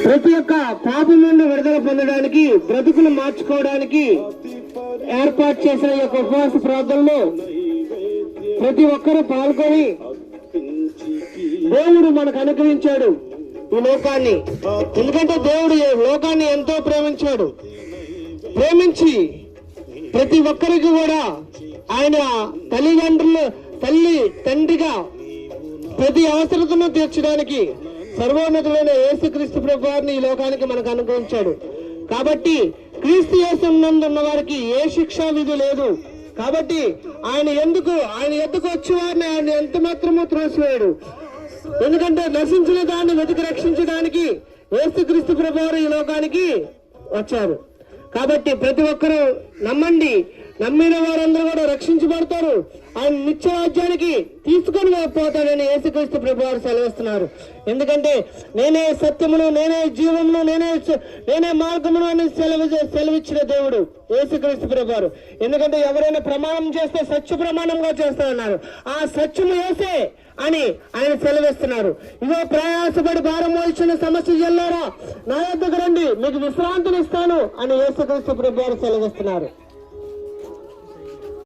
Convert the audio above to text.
ప్రతి ఒక్క పాపం నుండి విడుదల పొందడానికి, బ్రతుకును మార్చుకోవడానికి ఏర్పాటు చేసిన ఈ యొక్క ఉపవాస ప్రార్థనలో ప్రతి ఒక్కరూ పాల్గొని దేవుడు మనకు అనుగ్రహించాడు ఈ లోకాన్ని. ఎందుకంటే దేవుడు ఈ లోకాన్ని ఎంతో ప్రేమించాడు. ప్రేమించి ప్రతి ఒక్కరికి కూడా ఆయన తల్లి తండ్రిగా ప్రతి అవసరతను తీర్చడానికి సర్వోన్నతుడైన యేసుక్రీస్తు ప్రభువారిని ఈ లోకానికి మనకు అనుగ్రహించాడు. కాబట్టి క్రీస్తు యేసు నందున్న వారికి ఏ శిక్షా విధి లేదు. కాబట్టి ఆయన ఎద్దుకు వచ్చేవారిని ఆయన ఎంత మాత్రమూ త్రోసివేయడు. ఎందుకంటే నశించిన దాన్ని వెతికి రక్షించడానికి యేసుక్రీస్తు ప్రభువారు ఈ లోకానికి వచ్చారు. కాబట్టి ప్రతి ఒక్కరూ నమ్మండి. నమ్మిన వారందరూ కూడా రక్షించబడతారు. ఆయన నిత్య రాజ్యానికి తీసుకొని పోతాడని యేసుక్రీస్తు ప్రభువారు సెలవిస్తున్నారు. ఎందుకంటే నేనే సత్యమును, నేనే జీవమును, నేనే మార్గమును అని సెలవిచ్చిన దేవుడు యేసుక్రీస్తు ప్రభువారు. ఎందుకంటే ఎవరైనా ప్రమాణం చేస్తే సత్య ప్రమాణంగా చేస్తారన్నారు. ఆ సత్యము యేసే అని ఆయన సెలవిస్తున్నారు. ఇదో ప్రయాసపడి భారం మోయించిన సమస్య చెల్లారా, నా యొద్దకు రండి, మీకు విశ్రాంతిని ఇస్తాను అని యేసుక్రీస్తు ప్రభువారు సెలవిస్తున్నారు.